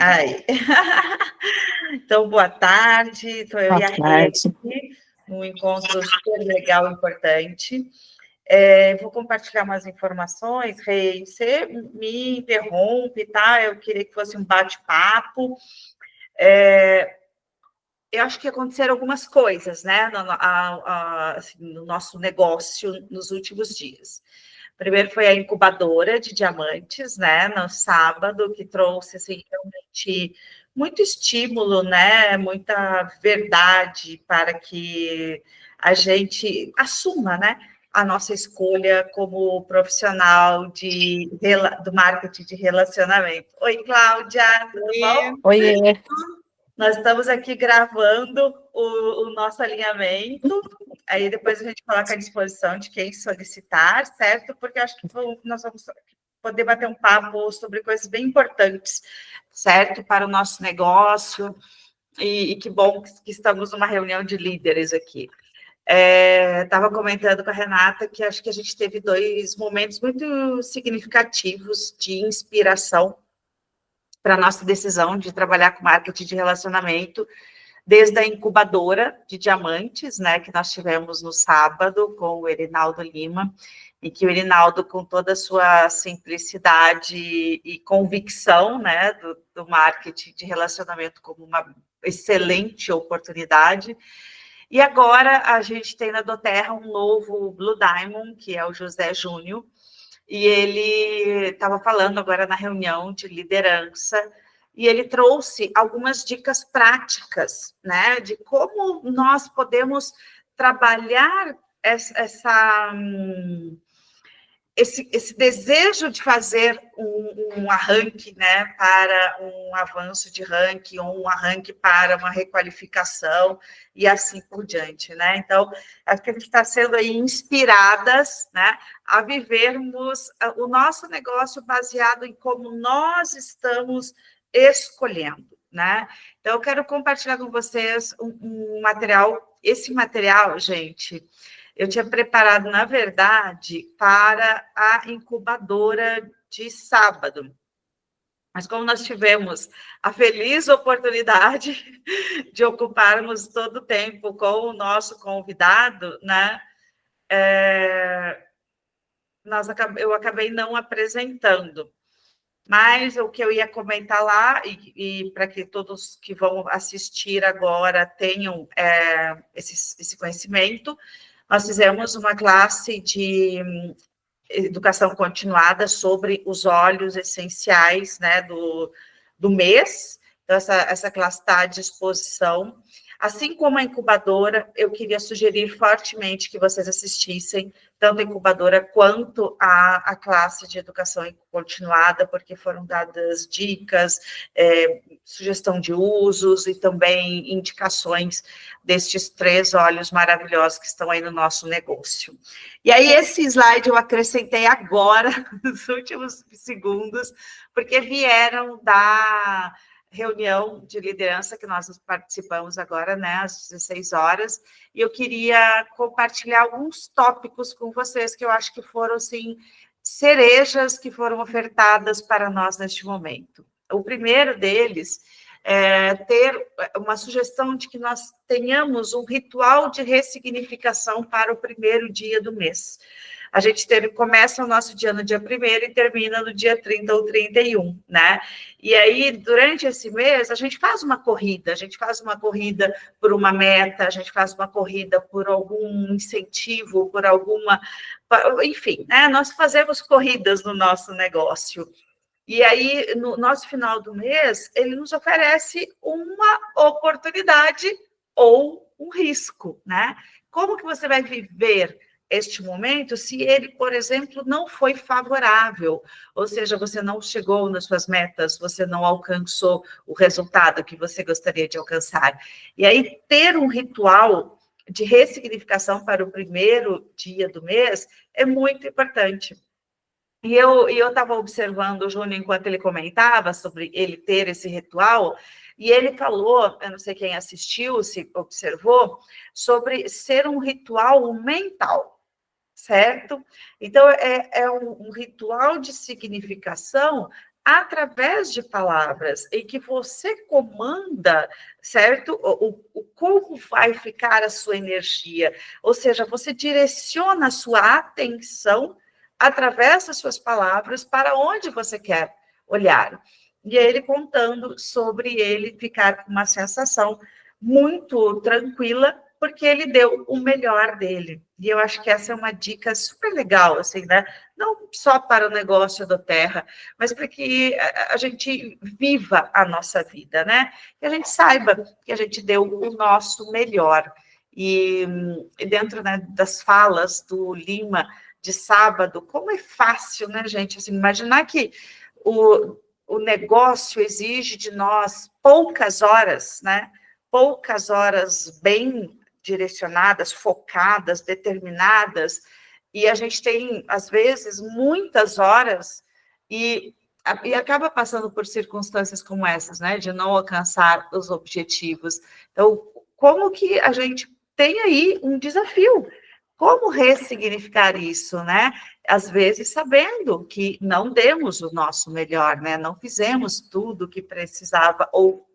Aí. Então, boa tarde. Estou eu Boa e a Rê tarde. aqui, num encontro super legal e importante. Vou compartilhar umas informações, Rê, você me interrompe, tá? Eu queria que fosse um bate-papo. Eu acho que aconteceram algumas coisas, né, assim, no nosso negócio nos últimos dias. Primeiro foi a incubadora de diamantes, né, no sábado, que trouxe, assim, realmente muito estímulo, né, muita verdade para que a gente assuma, né, a nossa escolha como profissional do marketing de relacionamento. Oi, Cláudia, tudo bom? Oiê. Nós estamos aqui gravando o nosso alinhamento, aí depois a gente coloca à disposição de quem solicitar, certo? Porque acho que nós vamos poder bater um papo sobre coisas bem importantes, certo? Para o nosso negócio, e que bom que estamos numa reunião de líderes aqui. Estava comentando com a Renata que acho que a gente teve dois momentos muito significativos de inspiração para a nossa decisão de trabalhar com marketing de relacionamento, desde a incubadora de diamantes, né, que nós tivemos no sábado com o Erinaldo Lima, e que o Erinaldo, com toda a sua simplicidade e convicção, né, do marketing de relacionamento como uma excelente oportunidade. E agora a gente tem na doTERRA um novo Blue Diamond, que é o José Júnior, e ele estava falando agora na reunião de liderança, e ele trouxe algumas dicas práticas, né, de como nós podemos trabalhar esse desejo de fazer um arranque, né, para um avanço de ranking, ou um arranque para uma requalificação, e assim por diante, né? Então, acho que a gente está sendo aí inspiradas, né, a vivermos o nosso negócio baseado em como nós estamos escolhendo, né? Então, eu quero compartilhar com vocês um material. Esse material, gente, eu tinha preparado, na verdade, para a incubadora de sábado. Mas como nós tivemos a feliz oportunidade de ocuparmos todo o tempo com o nosso convidado, né? Eu acabei não apresentando. Mas o que eu ia comentar lá, e para que todos que vão assistir agora tenham esse conhecimento, nós fizemos uma classe de educação continuada sobre os óleos essenciais, né, do mês. Então, essa classe está à disposição. Assim como a incubadora, eu queria sugerir fortemente que vocês assistissem tanto a incubadora quanto a classe de educação continuada, porque foram dadas dicas, sugestão de usos e também indicações destes 3 óleos maravilhosos que estão aí no nosso negócio. E aí, esse slide eu acrescentei agora, nos últimos segundos, porque vieram da reunião de liderança que nós participamos agora, né, às 16 horas, e eu queria compartilhar alguns tópicos com vocês que eu acho que foram, assim, cerejas que foram ofertadas para nós neste momento. O primeiro deles é ter uma sugestão de que nós tenhamos um ritual de ressignificação para o primeiro dia do mês. A gente começa o nosso dia no dia 1º e termina no dia 30 ou 31, né? E aí, durante esse mês, a gente faz uma corrida por uma meta, a gente faz uma corrida por algum incentivo, por alguma... Enfim, né? Nós fazemos corridas no nosso negócio. E aí, no nosso final do mês, ele nos oferece uma oportunidade ou um risco, né? Como que você vai viver este momento se ele, por exemplo, não foi favorável? Ou seja, você não chegou nas suas metas, você não alcançou o resultado que você gostaria de alcançar. E aí, ter um ritual de ressignificação para o primeiro dia do mês é muito importante. E eu estava observando o Júnior enquanto ele comentava sobre ele ter esse ritual, e ele falou, eu não sei quem assistiu, se observou, sobre ser um ritual mental, certo? Então, é um ritual de significação através de palavras, em que você comanda, certo? Como vai ficar a sua energia. Ou seja, você direciona a sua atenção através das suas palavras para onde você quer olhar. E ele contando sobre ele ficar com uma sensação muito tranquila, porque ele deu o melhor dele. E eu acho que essa é uma dica super legal, assim, né? Não só para o negócio da Terra, mas para que a gente viva a nossa vida, né? Que a gente saiba que a gente deu o nosso melhor. E dentro, né, das falas do Lima de sábado, como é fácil, né, gente? Assim, imaginar que o negócio exige de nós poucas horas, né? Poucas horas bem direcionadas, focadas, determinadas, e a gente tem, às vezes, muitas horas e acaba passando por circunstâncias como essas, né, de não alcançar os objetivos. Então, como que a gente tem aí um desafio? Como ressignificar isso, né? Às vezes sabendo que não demos o nosso melhor, né? Não fizemos tudo o que precisava ou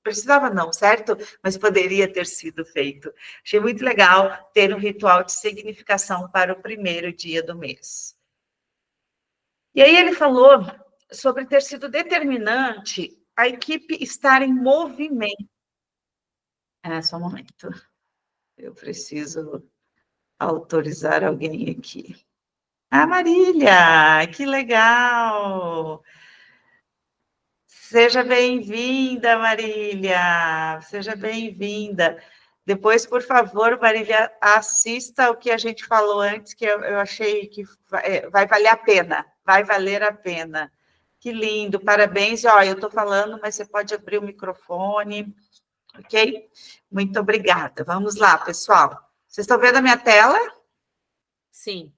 precisava não, certo? Mas poderia ter sido feito. Achei muito legal ter um ritual de significação para o primeiro dia do mês. E aí ele falou sobre ter sido determinante a equipe estar em movimento. Só um momento. Eu preciso autorizar alguém aqui. Marília, que legal! Seja bem-vinda, Marília. Seja bem-vinda. Depois, por favor, Marília, assista o que a gente falou antes, que eu achei que vai valer a pena. Vai valer a pena. Que lindo, parabéns. Ó, eu estou falando, mas você pode abrir o microfone, ok? Muito obrigada. Vamos lá, pessoal. Vocês estão vendo a minha tela? Sim.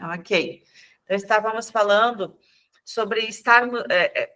Ok. Então, estávamos falando sobre estar,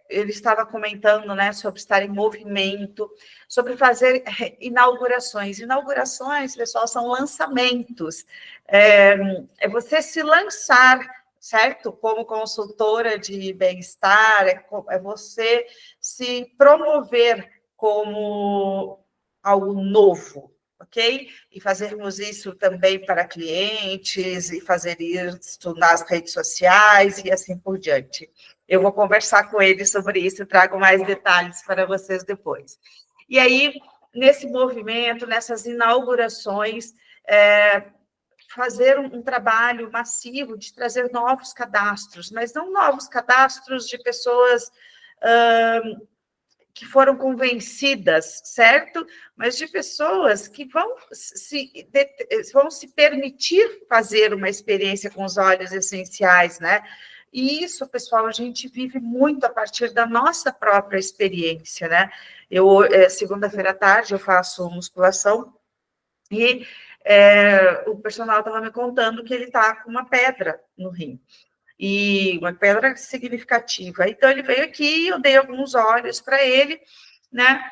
ele estava comentando, né, sobre estar em movimento, sobre fazer inaugurações. Inaugurações, pessoal, são lançamentos. É você se lançar, certo? Como consultora de bem-estar, é você se promover como algo novo, ok? E fazermos isso também para clientes, e fazer isso nas redes sociais e assim por diante. Eu vou conversar com ele sobre isso e trago mais detalhes para vocês depois. E aí, nesse movimento, nessas inaugurações, fazer um trabalho massivo de trazer novos cadastros, mas não novos cadastros de pessoas que foram convencidas, certo? Mas de pessoas que vão se permitir fazer uma experiência com os óleos essenciais, né? E isso, pessoal, a gente vive muito a partir da nossa própria experiência, né? Segunda-feira à tarde, eu faço musculação e o personal estava me contando que ele está com uma pedra no rim e uma pedra significativa. Então, ele veio aqui, eu dei alguns óleos para ele, né?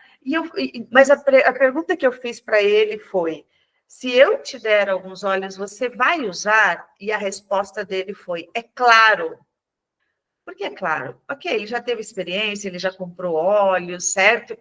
Mas a pergunta que eu fiz para ele foi: se eu te der alguns óleos, você vai usar? E a resposta dele foi: é claro. Por que é claro? Ok, ele já teve experiência, ele já comprou óleos, certo?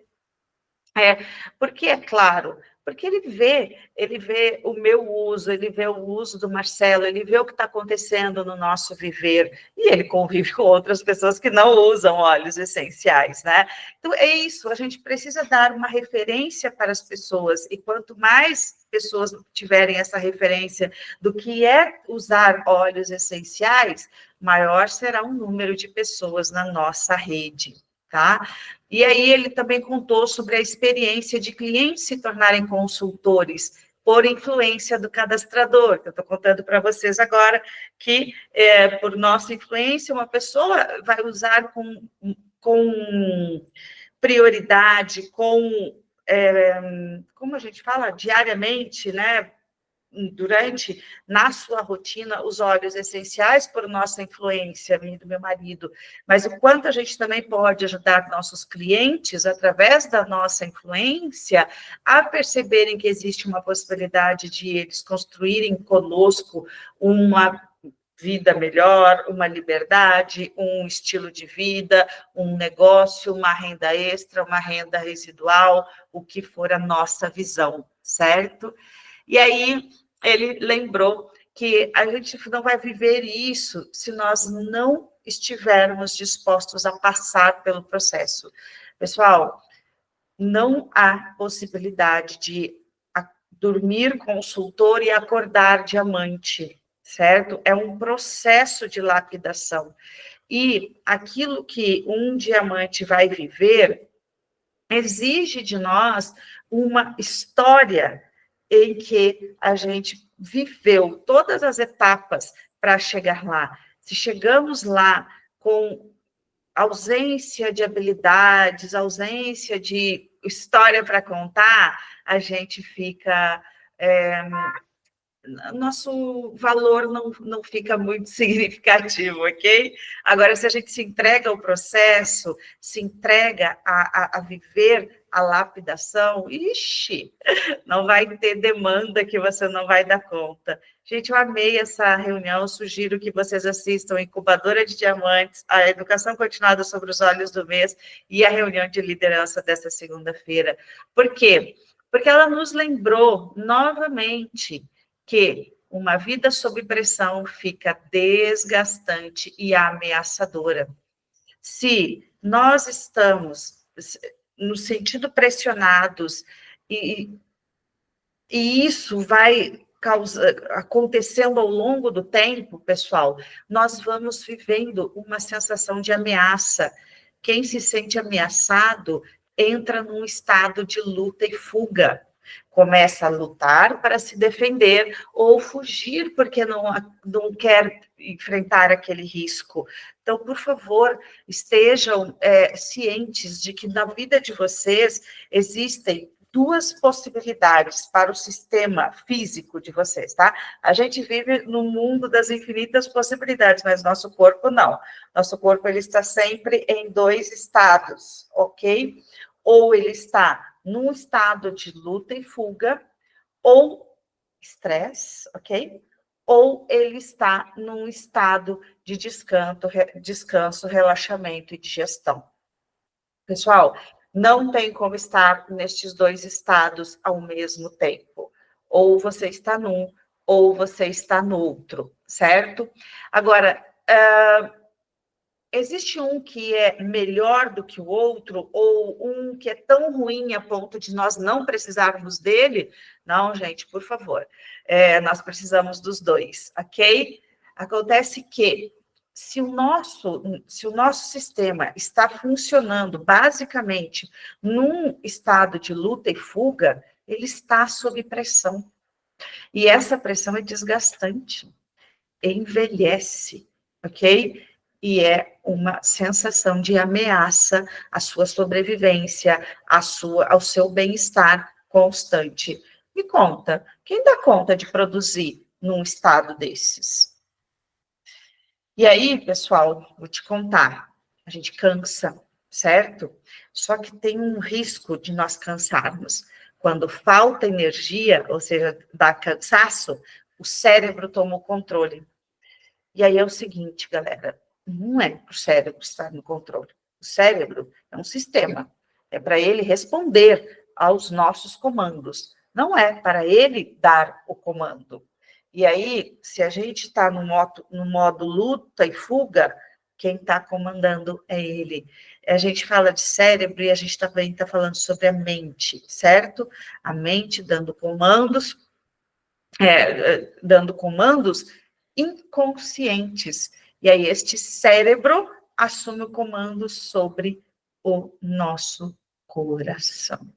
Porque é claro, porque ele vê o meu uso, ele vê o uso do Marcelo, ele vê o que está acontecendo no nosso viver, e ele convive com outras pessoas que não usam óleos essenciais, né? Então, é isso, a gente precisa dar uma referência para as pessoas, e quanto mais pessoas tiverem essa referência do que é usar óleos essenciais, maior será o número de pessoas na nossa rede, tá? E aí ele também contou sobre a experiência de clientes se tornarem consultores por influência do cadastrador, que eu estou contando para vocês agora, que por nossa influência, uma pessoa vai usar com prioridade, como a gente fala, diariamente, né? Durante, na sua rotina, os óleos essenciais por nossa influência, minha e do meu marido, mas o quanto a gente também pode ajudar nossos clientes, através da nossa influência, a perceberem que existe uma possibilidade de eles construírem conosco uma vida melhor, uma liberdade, um estilo de vida, um negócio, uma renda extra, uma renda residual, o que for a nossa visão, certo? E aí ele lembrou que a gente não vai viver isso se nós não estivermos dispostos a passar pelo processo. Pessoal, não há possibilidade de dormir consultor e acordar diamante, certo? É um processo de lapidação. E aquilo que um diamante vai viver exige de nós uma história em que a gente viveu todas as etapas para chegar lá. Se chegamos lá com ausência de habilidades, ausência de história para contar, a gente fica. Nosso valor não fica muito significativo, ok? Agora, se a gente se entrega ao processo, se entrega a viver a lapidação, ixi, não vai ter demanda que você não vai dar conta. Gente, eu amei essa reunião, sugiro que vocês assistam Incubadora de Diamantes, a Educação Continuada sobre os Olhos do Mês e a reunião de liderança desta segunda-feira. Por quê? Porque ela nos lembrou novamente que uma vida sob pressão fica desgastante e ameaçadora. Se nós estamos no sentido pressionados e isso vai acontecendo ao longo do tempo, pessoal, nós vamos vivendo uma sensação de ameaça. Quem se sente ameaçado entra num estado de luta e fuga. Começa a lutar para se defender ou fugir porque não quer enfrentar aquele risco. Então, por favor, estejam cientes de que na vida de vocês existem duas possibilidades para o sistema físico de vocês, tá? A gente vive no mundo das infinitas possibilidades, mas nosso corpo não. Nosso corpo, ele está sempre em dois estados, ok? Ou ele está num estado de luta e fuga, ou estresse, ok? Ou ele está num estado de descanso, relaxamento e digestão. Pessoal, não tem como estar nestes dois estados ao mesmo tempo. Ou você está num, ou você está no outro, certo? Agora, existe um que é melhor do que o outro, ou um que é tão ruim a ponto de nós não precisarmos dele? Não, gente, por favor. Nós precisamos dos dois, ok? Acontece que se o nosso sistema está funcionando basicamente num estado de luta e fuga, ele está sob pressão. E essa pressão é desgastante, envelhece, ok? E é uma sensação de ameaça à sua sobrevivência, ao seu bem-estar constante. Me conta, quem dá conta de produzir num estado desses? E aí, pessoal, vou te contar, a gente cansa, certo? Só que tem um risco de nós cansarmos. Quando falta energia, ou seja, dá cansaço, o cérebro toma o controle. E aí é o seguinte, galera, não é para o cérebro estar no controle. O cérebro é um sistema, é para ele responder aos nossos comandos, não é para ele dar o comando. E aí, se a gente está no modo luta e fuga, quem está comandando é ele. A gente fala de cérebro e a gente também está falando sobre a mente, certo? A mente dando comandos inconscientes. E aí este cérebro assume o comando sobre o nosso coração.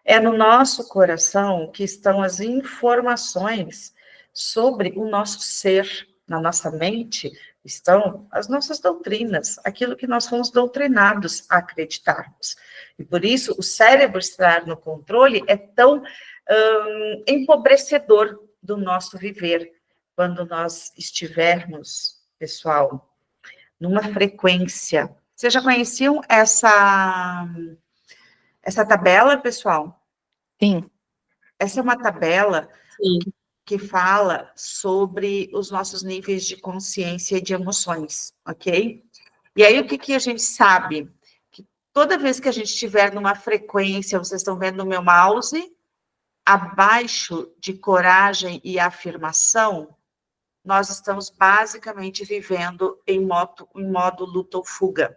É no nosso coração que estão as informações sobre o nosso ser. Na nossa mente estão as nossas doutrinas, aquilo que nós fomos doutrinados a acreditarmos. E por isso o cérebro estar no controle é tão empobrecedor do nosso viver, quando nós estivermos, pessoal, numa frequência. Vocês já conheciam essa tabela, pessoal? Sim. Essa é uma tabela Sim. que fala sobre os nossos níveis de consciência e de emoções, ok? E aí, o que a gente sabe? Que toda vez que a gente estiver numa frequência, vocês estão vendo no meu mouse, abaixo de coragem e afirmação, nós estamos basicamente vivendo em modo luta ou fuga.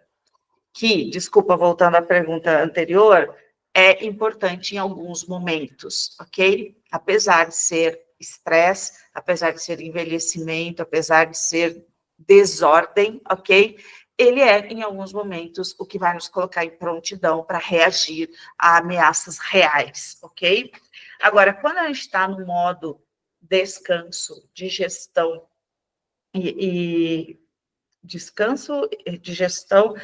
Que, desculpa, voltando à pergunta anterior, é importante em alguns momentos, ok? Apesar de ser estresse, apesar de ser envelhecimento, apesar de ser desordem, ok? Ele é, em alguns momentos, o que vai nos colocar em prontidão para reagir a ameaças reais, ok? Agora, quando a gente está no modo descanso, digestão e descanso, digestão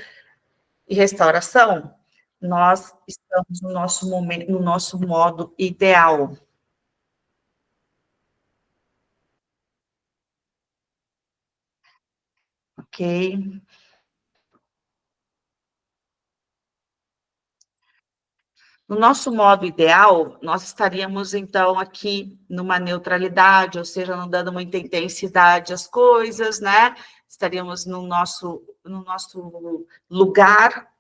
e restauração, nós estamos no nosso momento, no nosso modo ideal. Ok? No nosso modo ideal, nós estaríamos, então, aqui numa neutralidade, ou seja, não dando muita intensidade às coisas, né? Estaríamos no nosso lugar,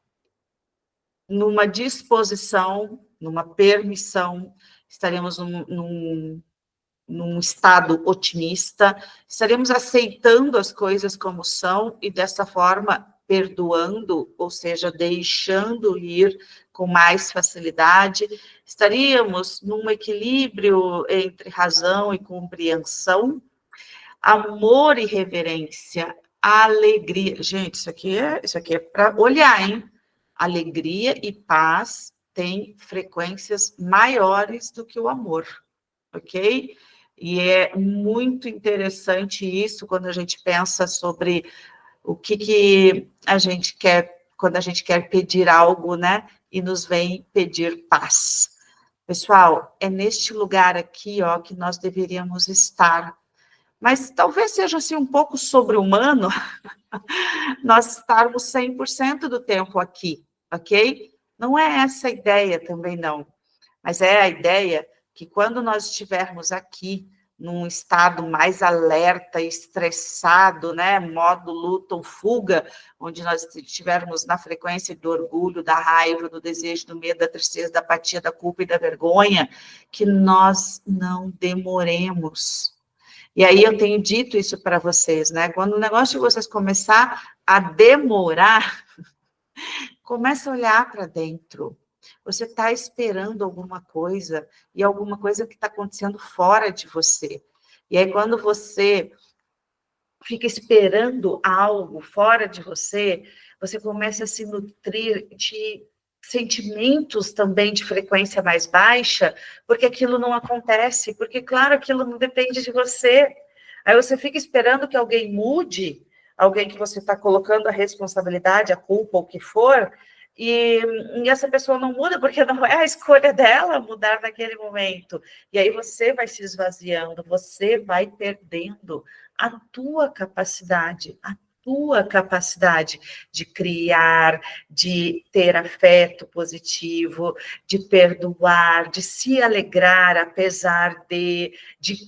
numa disposição, numa permissão, estaríamos num estado otimista, estaremos aceitando as coisas como são e, dessa forma, perdoando, ou seja, deixando ir com mais facilidade, estaríamos num equilíbrio entre razão e compreensão, amor e reverência, alegria. Gente, isso aqui é para olhar, hein? Alegria e paz têm frequências maiores do que o amor, ok? E é muito interessante isso quando a gente pensa sobre o que a gente quer, quando a gente quer pedir algo, né? E nos vem pedir paz. Pessoal, é neste lugar aqui, ó, que nós deveríamos estar. Mas talvez seja assim um pouco sobre-humano nós estarmos 100% do tempo aqui, ok? Não é essa a ideia também, não. Mas é a ideia que quando nós estivermos aqui, num estado mais alerta, estressado, né, modo luta ou fuga, onde nós estivermos na frequência do orgulho, da raiva, do desejo, do medo, da tristeza, da apatia, da culpa e da vergonha, que nós não demoremos. E aí eu tenho dito isso para vocês, né? Quando o negócio de vocês começar a demorar, começa a olhar para dentro. Você está esperando alguma coisa, e alguma coisa que está acontecendo fora de você. E aí, quando você fica esperando algo fora de você, você começa a se nutrir de sentimentos também de frequência mais baixa, porque aquilo não acontece, porque, claro, aquilo não depende de você. Aí você fica esperando que alguém mude, alguém que você está colocando a responsabilidade, a culpa, o que for, e essa pessoa não muda porque não é a escolha dela mudar naquele momento. E aí você vai se esvaziando, você vai perdendo a tua capacidade de criar, de ter afeto positivo, de perdoar, de se alegrar apesar de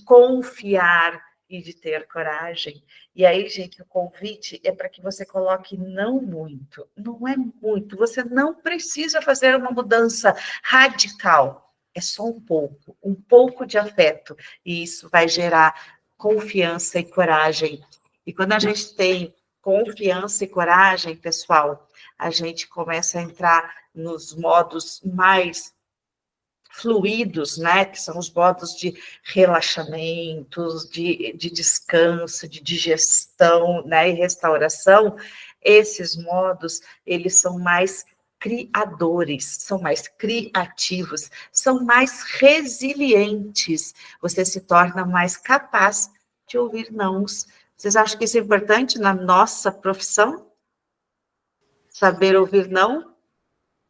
confiar e de ter coragem. E aí, gente, o convite é para que você coloque não muito, não é muito, você não precisa fazer uma mudança radical, é só um pouco de afeto, e isso vai gerar confiança e coragem. E quando a gente tem confiança e coragem, pessoal, a gente começa a entrar nos modos mais fluidos, né, que são os modos de relaxamento, de descanso, de digestão, né, e restauração. Esses modos, eles são mais criadores, são mais criativos, são mais resilientes. Você se torna mais capaz de ouvir nãos. Vocês acham que isso é importante na nossa profissão? Saber ouvir não?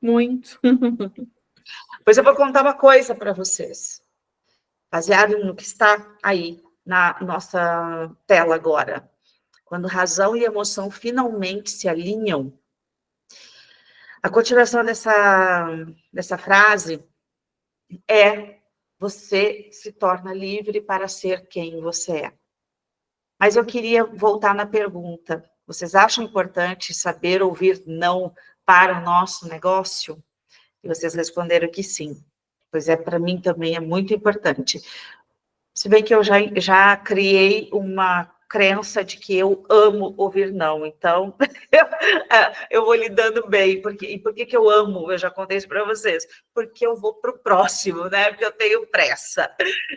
Muito. Pois eu vou contar uma coisa para vocês, baseado no que está aí na nossa tela agora. Quando razão e emoção finalmente se alinham, a continuação dessa frase é: você se torna livre para ser quem você é. Mas eu queria voltar na pergunta. Vocês acham importante saber ouvir não para o nosso negócio? E vocês responderam que sim. Pois é, para mim também é muito importante. Se bem que eu já criei uma crença de que eu amo ouvir não, então eu vou lidando bem. E por que eu amo? Eu já contei isso para vocês. Porque eu vou para o próximo, né? Porque eu tenho pressa.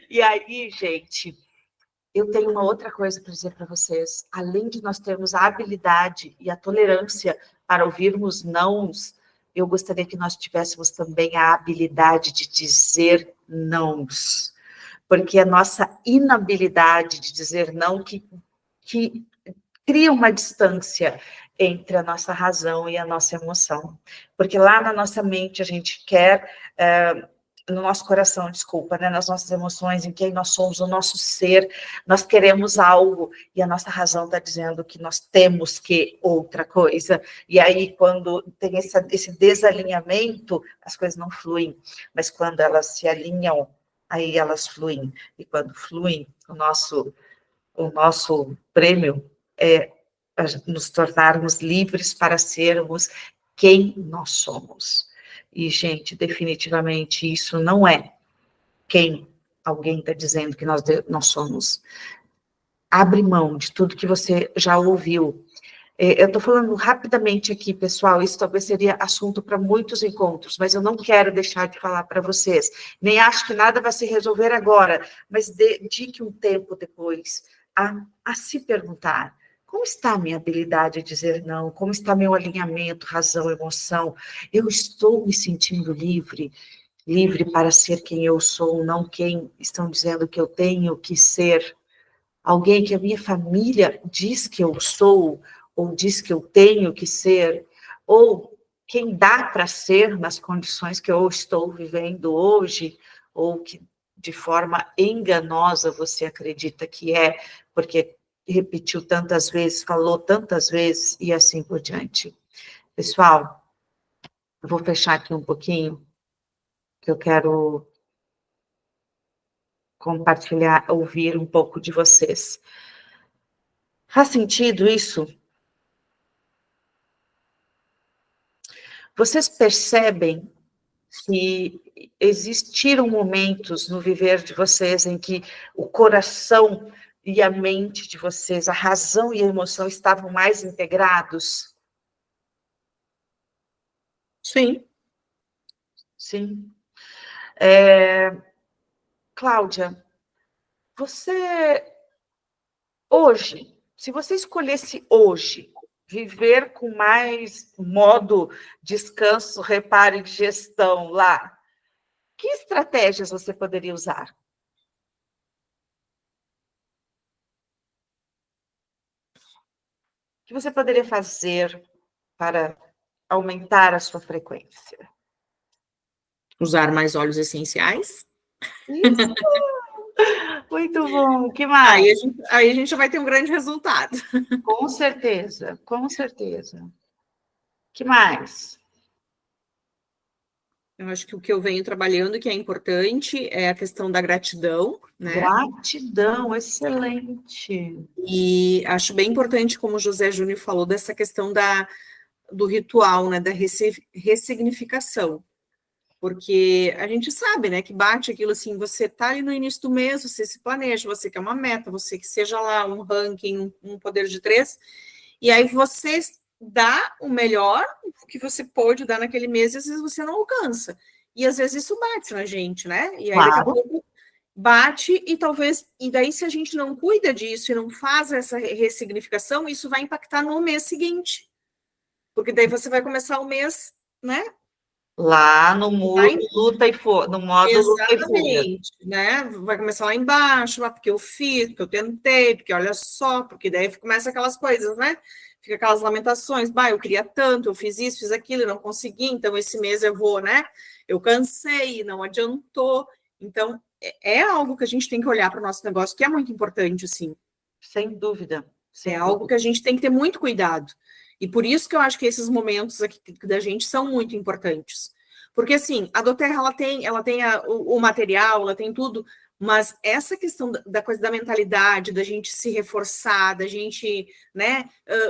E aí, gente, eu tenho uma outra coisa para dizer para vocês. Além de nós termos a habilidade e a tolerância para ouvirmos nãos, eu gostaria que nós tivéssemos também a habilidade de dizer nãos. Porque a nossa inabilidade de dizer não que cria uma distância entre a nossa razão e a nossa emoção. Porque lá na nossa mente a gente quer... no nosso coração, desculpa, né, nas nossas emoções, em quem nós somos, o nosso ser, nós queremos algo, e a nossa razão está dizendo que nós temos que outra coisa, e aí quando tem esse desalinhamento, as coisas não fluem, mas quando elas se alinham, aí elas fluem, e quando fluem, o nosso prêmio é nos tornarmos livres para sermos quem nós somos. E, gente, definitivamente isso não é quem alguém está dizendo que nós somos. Abre mão de tudo que você já ouviu. Eu estou falando rapidamente aqui, pessoal, isso talvez seria assunto para muitos encontros, mas eu não quero deixar de falar para vocês. Nem acho que nada vai se resolver agora, mas dedique um tempo depois a se perguntar: como está a minha habilidade de dizer não? Como está meu alinhamento, razão, emoção? Eu estou me sentindo livre? Livre para ser quem eu sou, não quem estão dizendo que eu tenho que ser? Alguém que a minha família diz que eu sou, ou diz que eu tenho que ser, ou quem dá para ser nas condições que eu estou vivendo hoje, ou que de forma enganosa você acredita que é, porque repetiu tantas vezes, falou tantas vezes, e assim por diante. Pessoal, eu vou fechar aqui um pouquinho, que eu quero compartilhar, ouvir um pouco de vocês. Faz sentido isso? Vocês percebem que existiram momentos no viver de vocês em que o coração e a mente de vocês, a razão e a emoção estavam mais integrados? Sim. Sim. Cláudia, você hoje, se você escolhesse hoje viver com mais modo descanso, reparo e digestão lá, que estratégias você poderia usar? O que você poderia fazer para aumentar a sua frequência? Usar mais óleos essenciais. Isso! Muito bom. O que mais? Aí a gente vai ter um grande resultado. Com certeza, com certeza. O que mais? Eu acho que o que eu venho trabalhando, que é importante, é a questão da gratidão, né? Gratidão, excelente. E acho bem importante, como o José Júnior falou, dessa questão do ritual, né? Da ressignificação. Porque a gente sabe, né, que bate aquilo assim, você tá ali no início do mês, você se planeja, você quer uma meta, você que seja lá um ranking, um poder de 3, e aí você dá o melhor que você pode dar naquele mês, e às vezes você não alcança. E às vezes isso bate na gente, né? E aí daqui a pouco bate e talvez, e daí se a gente não cuida disso e não faz essa ressignificação, isso vai impactar no mês seguinte. Porque daí você vai começar o mês, né? Lá no modo luta e fuga, no modo luta e fuga. Exatamente, né? Vai começar lá embaixo, porque eu fiz, porque eu tentei, porque olha só, porque daí começa aquelas coisas, né? Fica aquelas lamentações, bah, eu queria tanto, eu fiz isso, fiz aquilo, não consegui, então esse mês eu vou, né? Eu cansei, não adiantou. Então, é algo que a gente tem que olhar para o nosso negócio, que é muito importante, assim. Sem dúvida. É algo que a gente tem que ter muito cuidado. E por isso que eu acho que esses momentos aqui da gente são muito importantes. Porque, assim, a doTERRA, ela tem o material, ela tem tudo, mas essa questão da coisa da mentalidade, da gente se reforçar, da gente, né,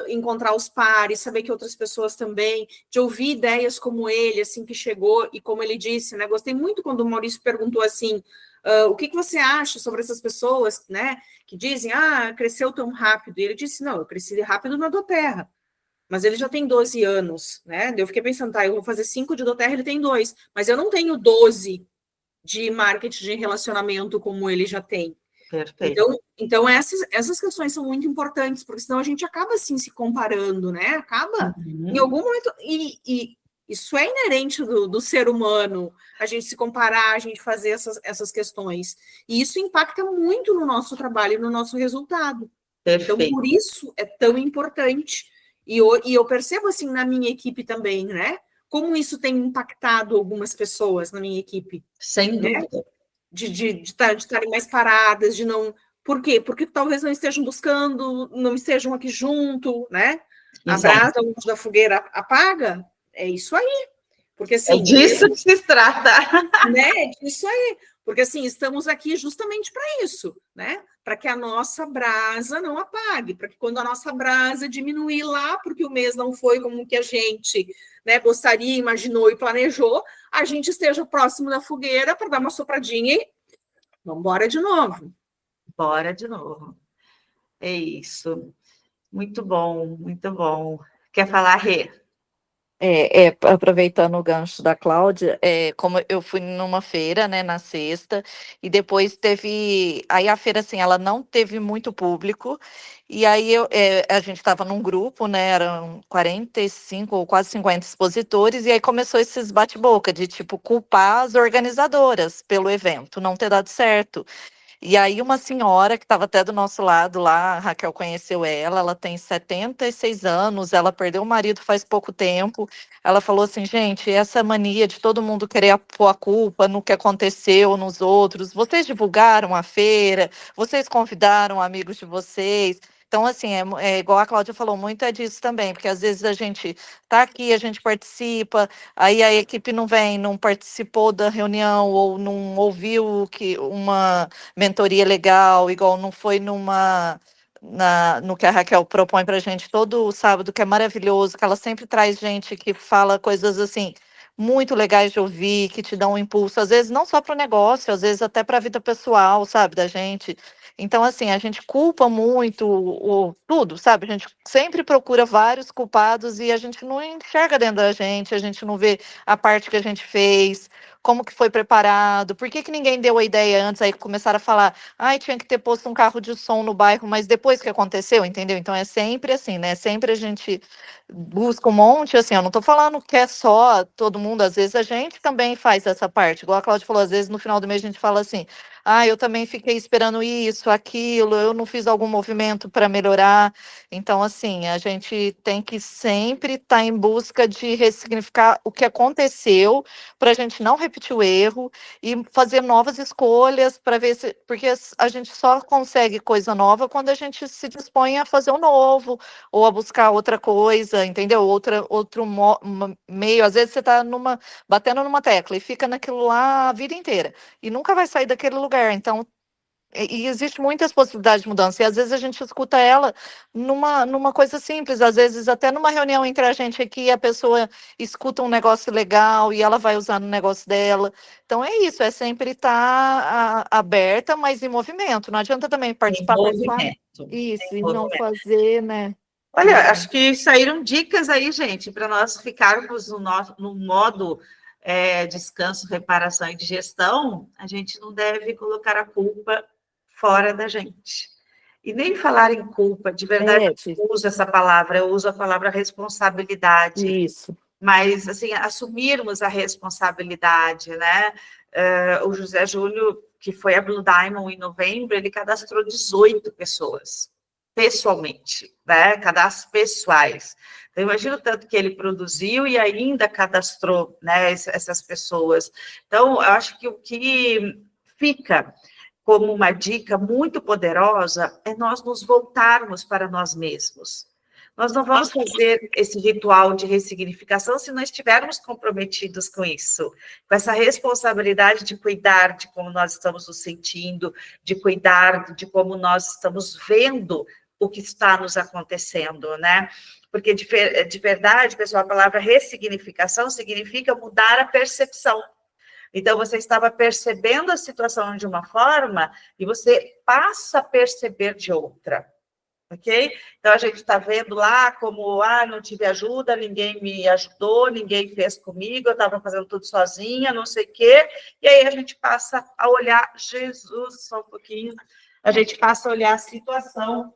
encontrar os pares, saber que outras pessoas também, de ouvir ideias como ele, assim, que chegou, e como ele disse, né, gostei muito quando o Maurício perguntou assim, o que você acha sobre essas pessoas, né, que dizem, cresceu tão rápido, e ele disse, não, eu cresci rápido na doTERRA, mas ele já tem 12 anos, né, eu fiquei pensando, tá, eu vou fazer 5 de doTERRA, ele tem 2, mas eu não tenho 12 de marketing de relacionamento como ele já tem. Perfeito. Então essas questões são muito importantes, porque senão a gente acaba assim se comparando, né? Acaba em algum momento, e isso é inerente do ser humano, a gente se comparar, a gente fazer essas questões. E isso impacta muito no nosso trabalho e no nosso resultado. Perfeito. Então, por isso é tão importante. E eu percebo assim na minha equipe também, né? Como isso tem impactado algumas pessoas na minha equipe. Sem dúvida. Né? De estarem mais paradas, de não... Por quê? Porque talvez não estejam buscando, não estejam aqui junto, né? A brasa longe da fogueira apaga, é isso aí. Porque, assim, é disso que se trata. Né? É disso aí. Porque, assim, estamos aqui justamente para isso, né? Para que a nossa brasa não apague, para que quando a nossa brasa diminuir lá, porque o mês não foi como que a gente, né, gostaria, imaginou e planejou, a gente esteja próximo da fogueira para dar uma sopradinha e vamos embora de novo. Bora de novo. É isso. Muito bom, muito bom. Quer falar, Rê? Aproveitando o gancho da Cláudia, como eu fui numa feira, né, na sexta, e depois teve, aí a feira, assim, ela não teve muito público, e aí a gente estava num grupo, né, eram 45 ou quase 50 expositores, e aí começou esses bate-boca de, tipo, culpar as organizadoras pelo evento não ter dado certo. E aí uma senhora que estava até do nosso lado lá, a Raquel conheceu ela tem 76 anos, ela perdeu o marido faz pouco tempo. Ela falou assim, gente, essa mania de todo mundo querer pôr a culpa no que aconteceu nos outros. Vocês divulgaram a feira, vocês convidaram amigos de vocês. Então, assim, é igual a Cláudia falou, muito é disso também, porque às vezes a gente está aqui, a gente participa, aí a equipe não vem, não participou da reunião, ou não ouviu uma mentoria legal, igual não foi no que a Raquel propõe para a gente todo sábado, que é maravilhoso, que ela sempre traz gente que fala coisas assim muito legais de ouvir, que te dão um impulso, às vezes não só para o negócio, às vezes até para a vida pessoal, sabe, da gente. Então, assim, a gente culpa muito tudo, sabe? A gente sempre procura vários culpados e a gente não enxerga dentro da gente, a gente não vê a parte que a gente fez, como que foi preparado, por que ninguém deu a ideia antes, aí começaram a falar, ai, tinha que ter posto um carro de som no bairro, mas depois que aconteceu, entendeu? Então é sempre assim, né? Sempre a gente busca um monte, assim, eu não tô falando que é só todo mundo, às vezes a gente também faz essa parte, igual a Cláudia falou, às vezes no final do mês a gente fala assim, eu também fiquei esperando isso, aquilo, eu não fiz algum movimento para melhorar, então assim, a gente tem que sempre estar em busca de ressignificar o que aconteceu, para a gente não repetir o erro e fazer novas escolhas para ver se, porque a gente só consegue coisa nova quando a gente se dispõe a fazer o novo ou a buscar outra coisa, entendeu? Outro meio. Às vezes você está batendo numa tecla e fica naquilo lá a vida inteira e nunca vai sair daquele lugar. Então, e existe muitas possibilidades de mudança, e às vezes a gente escuta ela numa coisa simples, às vezes até numa reunião entre a gente aqui, a pessoa escuta um negócio legal e ela vai usar no negócio dela. Então é isso, é sempre estar aberta, mas em movimento. Não adianta também participar para só isso e não fazer, né? Olha, acho que saíram dicas aí, gente, para nós ficarmos no modo descanso, reparação e digestão. A gente não deve colocar a culpa fora da gente. E nem falar em culpa, de verdade, eu uso essa palavra, eu uso a palavra responsabilidade. Isso. Mas, assim, assumirmos a responsabilidade, né? O José Júnior, que foi a Blue Diamond em novembro, ele cadastrou 18 pessoas, pessoalmente, né? Cadastros pessoais. Então, imagina o tanto que ele produziu e ainda cadastrou, né, essas pessoas. Então, eu acho que o que fica como uma dica muito poderosa é nós nos voltarmos para nós mesmos. Nós não vamos fazer esse ritual de ressignificação se não estivermos comprometidos com isso, com essa responsabilidade de cuidar de como nós estamos nos sentindo, de cuidar de como nós estamos vendo o que está nos acontecendo, né? Porque, de verdade, pessoal, a palavra ressignificação significa mudar a percepção. Então, você estava percebendo a situação de uma forma e você passa a perceber de outra, ok? Então, a gente está vendo lá como, não tive ajuda, ninguém me ajudou, ninguém fez comigo, eu estava fazendo tudo sozinha, não sei o quê. E aí, a gente passa a olhar, Jesus, só um pouquinho, a gente passa a olhar a situação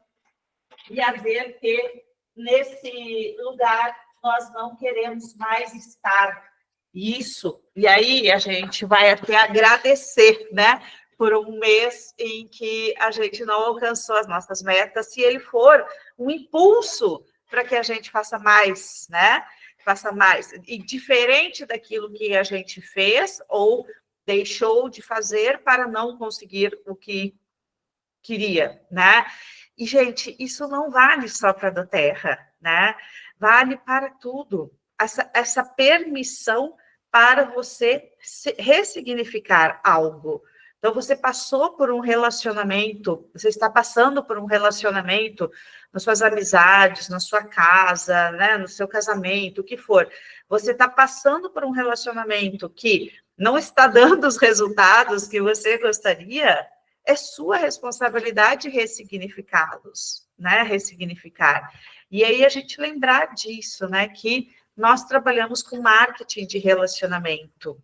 e a ver que nesse lugar nós não queremos mais estar. Isso, e aí a gente vai até agradecer, né, por um mês em que a gente não alcançou as nossas metas, se ele for um impulso para que a gente faça mais, né, faça mais, e diferente daquilo que a gente fez ou deixou de fazer para não conseguir o que queria, né, e, gente, isso não vale só para a do Terra, né, vale para tudo, essa permissão para você ressignificar algo. Então, você passou por um relacionamento, você está passando por um relacionamento nas suas amizades, na sua casa, né, no seu casamento, o que for. Você está passando por um relacionamento que não está dando os resultados que você gostaria, é sua responsabilidade ressignificá-los, né, ressignificar. E aí a gente lembrar disso, né, que nós trabalhamos com marketing de relacionamento.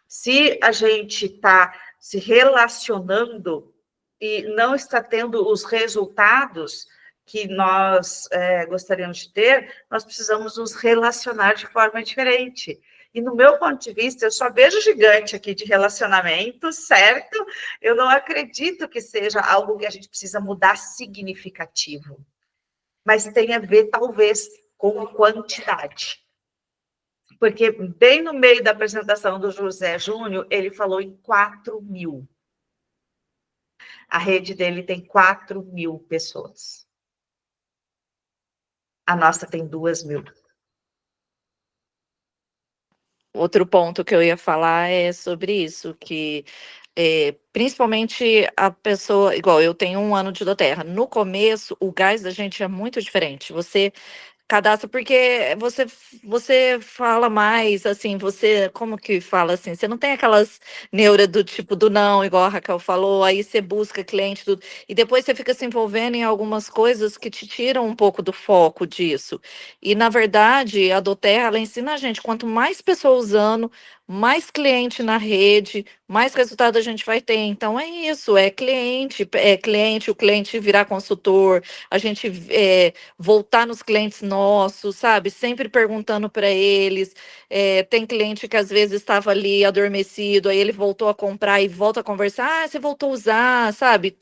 Se a gente está se relacionando e não está tendo os resultados que nós gostaríamos de ter, nós precisamos nos relacionar de forma diferente. E no meu ponto de vista, eu só vejo gigante aqui de relacionamento, certo? Eu não acredito que seja algo que a gente precisa mudar significativo. Mas tem a ver, talvez, com quantidade. Porque bem no meio da apresentação do José Júnior, ele falou em 4.000. A rede dele tem 4.000 pessoas. A nossa tem 2.000. Outro ponto que eu ia falar é sobre isso, que principalmente a pessoa, igual eu tenho 1 ano de doTERRA, no começo o gás da gente é muito diferente, você cadastra porque você fala mais, assim, você, como que fala assim, você não tem aquelas neuras do tipo do não, igual a Raquel falou, aí você busca cliente, tudo, e depois você fica se envolvendo em algumas coisas que te tiram um pouco do foco disso. E, na verdade, a doTERRA, ela ensina a gente, quanto mais pessoas usando, mais cliente na rede, mais resultado a gente vai ter. Então, é isso, é cliente, o cliente virar consultor, a gente voltar nos clientes nossos, sabe? Sempre perguntando para eles. Tem cliente que às vezes estava ali adormecido, aí ele voltou a comprar e volta a conversar. Você voltou a usar, sabe?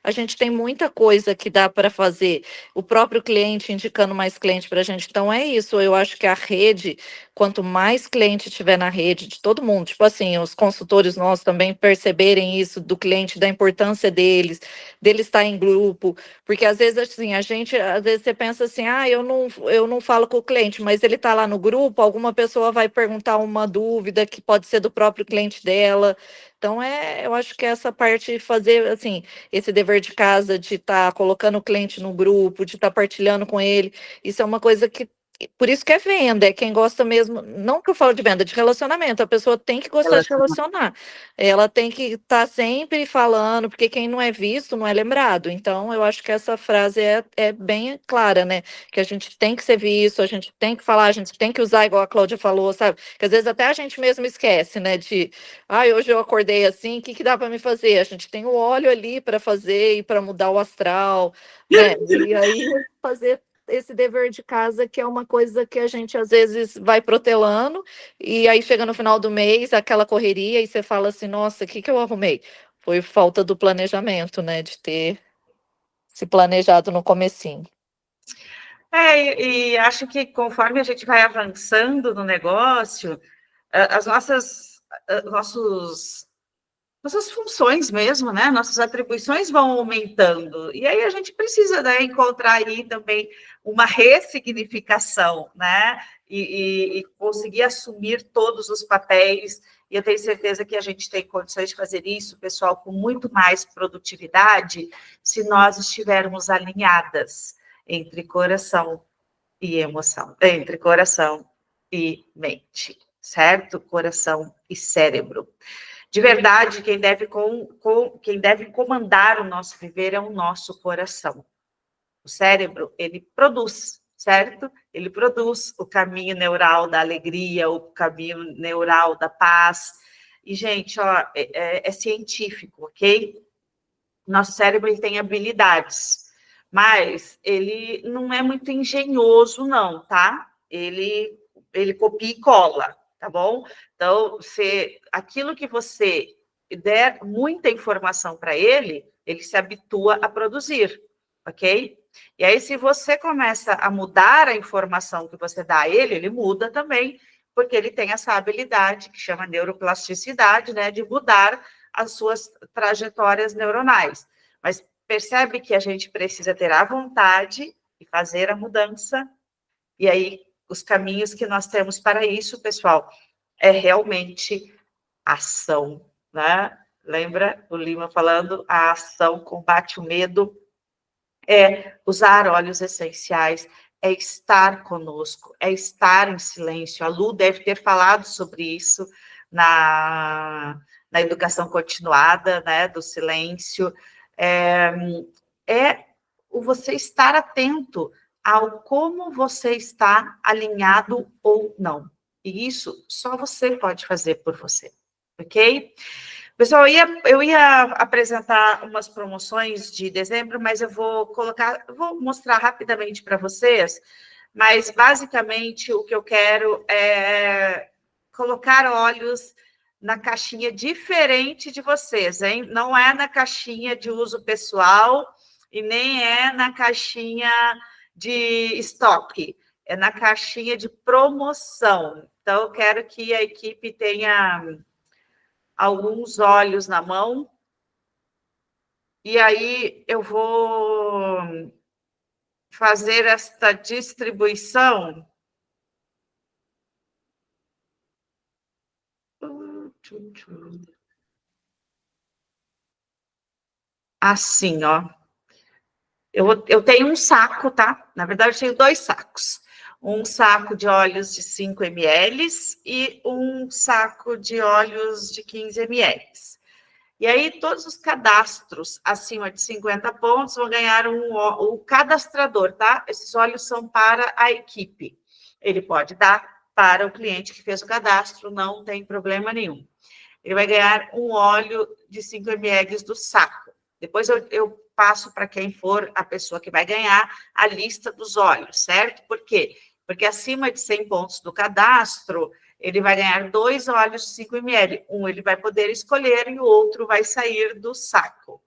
A gente tem muita coisa que dá para fazer. O próprio cliente indicando mais cliente para a gente. Então, é isso. Eu acho que a rede, quanto mais cliente tiver na rede, de todo mundo, tipo assim, os consultores nossos também perceberem isso do cliente, da importância deles estar em grupo, porque às vezes assim, às vezes você pensa assim, eu não falo com o cliente, mas ele está lá no grupo, alguma pessoa vai perguntar uma dúvida que pode ser do próprio cliente dela. Então, eu acho que essa parte de fazer, assim, esse dever de casa, de estar colocando o cliente no grupo, de estar partilhando com ele, isso é uma coisa que, por isso que é venda, é quem gosta mesmo, não que eu falo de venda, de relacionamento, a pessoa tem que gostar de relacionar, ela tem que estar sempre falando, porque quem não é visto não é lembrado. Então, eu acho que essa frase é bem clara, né, que a gente tem que ser visto, a gente tem que falar, a gente tem que usar, igual a Cláudia falou, sabe, que às vezes até a gente mesmo esquece, né, de, hoje eu acordei assim, o que dá para me fazer? A gente tem o óleo ali para fazer e para mudar o astral, né, e aí fazer esse dever de casa, que é uma coisa que a gente às vezes vai protelando, e aí chega no final do mês, aquela correria, e você fala assim, nossa, o que eu arrumei? Foi falta do planejamento, né, de ter se planejado no comecinho. E acho que conforme a gente vai avançando no negócio, as nossas funções mesmo, né? Nossas atribuições vão aumentando. E aí a gente precisa, né, encontrar aí também uma ressignificação, né? E conseguir assumir todos os papéis. E eu tenho certeza que a gente tem condições de fazer isso, pessoal, com muito mais produtividade, se nós estivermos alinhadas entre coração e emoção, entre coração e mente, certo? Coração e cérebro. De verdade, quem deve comandar o nosso viver é o nosso coração. O cérebro, ele produz, certo? Ele produz o caminho neural da alegria, o caminho neural da paz. E, gente, ó, é científico, ok? Nosso cérebro ele tem habilidades, mas ele não é muito engenhoso, não, tá? Ele copia e cola, tá bom? Então, aquilo que você der muita informação para ele se habitua a produzir, ok? E aí, se você começa a mudar a informação que você dá a ele muda também, porque ele tem essa habilidade que chama neuroplasticidade, né, de mudar as suas trajetórias neuronais. Mas percebe que a gente precisa ter a vontade e fazer a mudança. E aí, os caminhos que nós temos para isso, pessoal, é realmente ação, né? Lembra o Lima falando? A ação combate o medo. É usar óleos essenciais, é estar conosco, é estar em silêncio. A Lu deve ter falado sobre isso na educação continuada, né, do silêncio. É o você estar atento ao como você está alinhado ou não. E isso só você pode fazer por você, ok? Pessoal, eu ia apresentar umas promoções de dezembro, mas eu vou mostrar rapidamente para vocês, mas basicamente o que eu quero é colocar óleos na caixinha diferente de vocês, hein? Não é na caixinha de uso pessoal e nem é na caixinha de estoque, é na caixinha de promoção. Então, eu quero que a equipe tenha alguns óleos na mão, e aí eu vou fazer esta distribuição. Assim, ó. Eu tenho um saco, tá? Na verdade, eu tenho 2 sacos. Um saco de óleos de 5 ml e um saco de óleos de 15 ml. E aí, todos os cadastros acima de 50 pontos vão ganhar o cadastrador, tá? Esses óleos são para a equipe. Ele pode dar para o cliente que fez o cadastro, não tem problema nenhum. Ele vai ganhar um óleo de 5 ml do saco. Depois eu passo para quem for a pessoa que vai ganhar a lista dos óleos, certo? Por quê? Porque acima de 100 pontos do cadastro, ele vai ganhar 2 óleos de 5 ml. Um ele vai poder escolher e o outro vai sair do saco.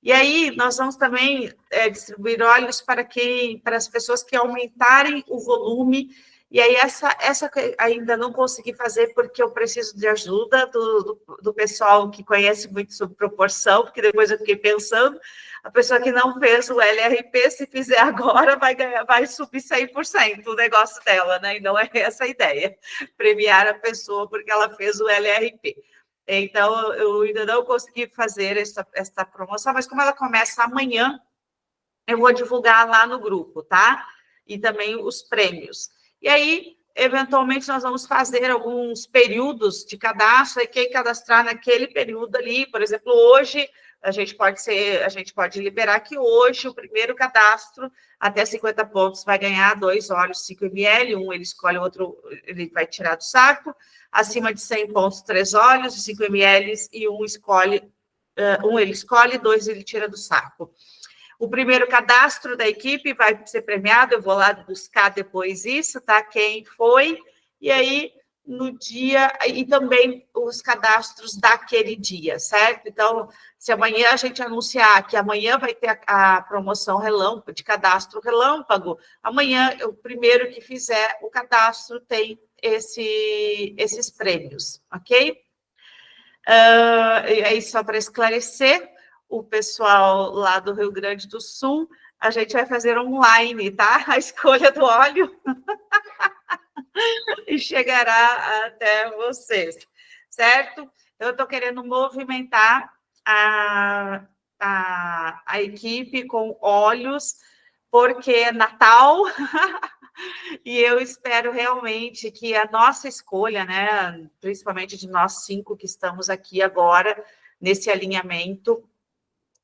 E aí, nós vamos também distribuir óleos para as pessoas que aumentarem o volume. E aí, essa ainda não consegui fazer porque eu preciso de ajuda do pessoal que conhece muito sobre proporção, porque depois eu fiquei pensando, a pessoa que não fez o LRP, se fizer agora, vai subir 100% o negócio dela, né? E não é essa a ideia, premiar a pessoa porque ela fez o LRP. Então, eu ainda não consegui fazer esta promoção, mas como ela começa amanhã, eu vou divulgar lá no grupo, tá? E também os prêmios. E aí, eventualmente, nós vamos fazer alguns períodos de cadastro, e quem cadastrar naquele período ali, por exemplo, hoje, a gente pode liberar que hoje o primeiro cadastro até 50 pontos vai ganhar 2 óleos 5 ml, um ele escolhe, o outro ele vai tirar do saco, acima de 100 pontos 3 óleos de 5 ml e um ele escolhe, 2 ele tira do saco. O primeiro cadastro da equipe vai ser premiado, eu vou lá buscar depois isso, tá? Quem foi, e aí no dia, e também os cadastros daquele dia, certo? Então, se amanhã a gente anunciar que amanhã vai ter a promoção relâmpago, de cadastro relâmpago, amanhã o primeiro que fizer o cadastro tem esses prêmios, ok? E aí, só para esclarecer, o pessoal lá do Rio Grande do Sul, a gente vai fazer online, tá? A escolha do óleo e chegará até vocês, certo? Eu estou querendo movimentar a equipe com óleos, porque é Natal, e eu espero realmente que a nossa escolha, né, principalmente de nós 5 que estamos aqui agora, nesse alinhamento,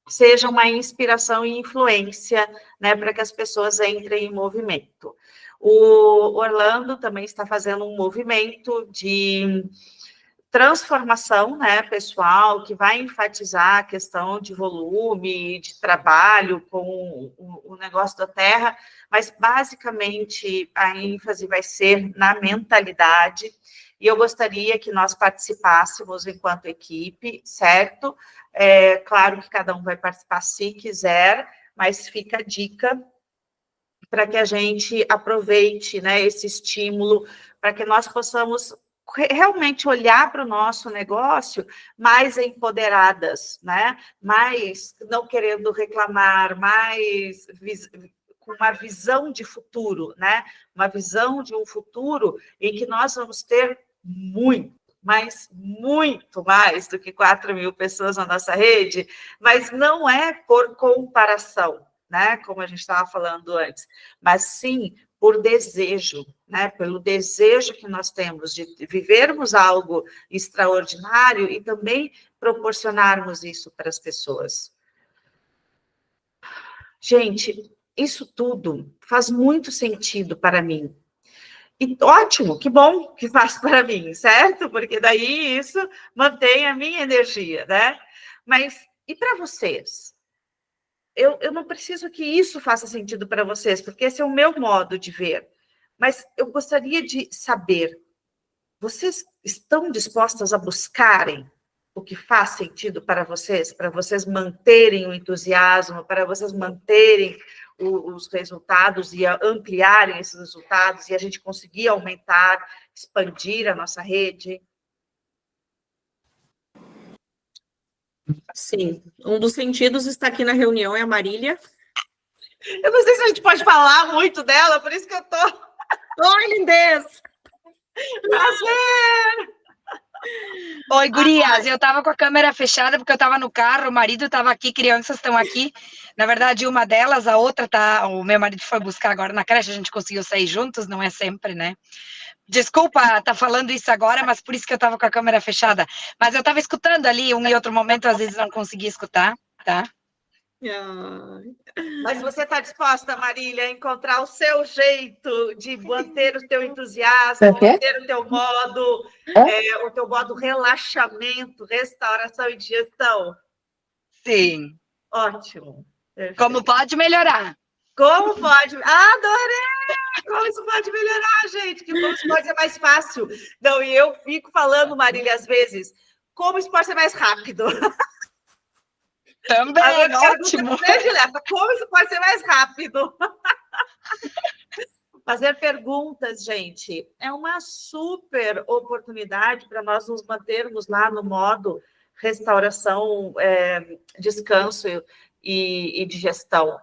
seja uma inspiração e influência, né, para que as pessoas entrem em movimento. O Orlando também está fazendo um movimento de transformação, né, pessoal, que vai enfatizar a questão de volume, de trabalho com o negócio da terra, mas basicamente a ênfase vai ser na mentalidade, e eu gostaria que nós participássemos enquanto equipe, certo? Claro que cada um vai participar se quiser, mas fica a dica para que a gente aproveite, né, esse estímulo, para que nós possamos realmente olhar para o nosso negócio mais empoderadas, né? Mais não querendo reclamar, mais com uma visão de futuro, né? Uma visão de um futuro em que nós vamos ter muito, mas muito mais do que 4.000 pessoas na nossa rede, mas não é por comparação, né? Como a gente estava falando antes, mas sim por desejo, né? Pelo desejo que nós temos de vivermos algo extraordinário e também proporcionarmos isso para as pessoas. Gente, isso tudo faz muito sentido para mim. E ótimo, que bom que faz para mim, certo? Porque daí isso mantém a minha energia, né? Mas e para vocês? Eu não preciso que isso faça sentido para vocês, porque esse é o meu modo de ver. Mas eu gostaria de saber, vocês estão dispostas a buscarem o que faz sentido para vocês manterem o entusiasmo, para vocês manterem os resultados e ampliarem esses resultados e a gente conseguir aumentar, expandir a nossa rede? Sim, um dos sentidos está aqui na reunião, é a Marília. Eu não sei se a gente pode falar muito dela, por isso que eu tô... Oi, lindez! Prazer! Oi, gurias, eu tava com a câmera fechada porque eu tava no carro, o marido tava aqui, crianças estão aqui. Na verdade, uma delas, a outra tá, o meu marido foi buscar agora na creche, a gente conseguiu sair juntos, não é sempre, né? Desculpa tá falando isso agora, mas por isso que eu tava com a câmera fechada. Mas eu tava escutando ali, um e outro momento, às vezes não conseguia escutar, tá? Mas você está disposta, Marília, a encontrar o seu jeito de manter o teu entusiasmo, manter o teu modo relaxamento, restauração e digestão? Sim. Ótimo. Perfeito. Como pode melhorar? Como pode? Adorei! Como isso pode melhorar, gente? Que como isso pode ser mais fácil. Não, e eu fico falando, Marília, às vezes, como isso pode ser mais rápido? Também, ótimo. Predileta, como isso pode ser mais rápido? Fazer perguntas, gente, é uma super oportunidade para nós nos mantermos lá no modo restauração, descanso e digestão.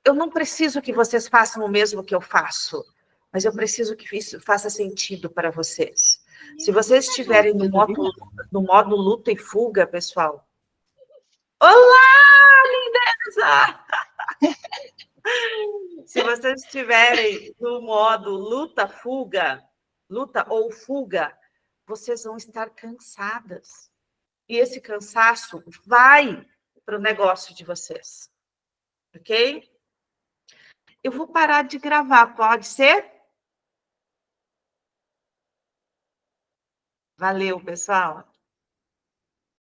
Eu não preciso que vocês façam o mesmo que eu faço, mas eu preciso que isso faça sentido para vocês. Se vocês estiverem no modo luta e fuga, pessoal, olá, lindeza! Se vocês estiverem no modo luta ou fuga, vocês vão estar cansadas. E esse cansaço vai para o negócio de vocês. Ok? Eu vou parar de gravar, pode ser? Valeu, pessoal.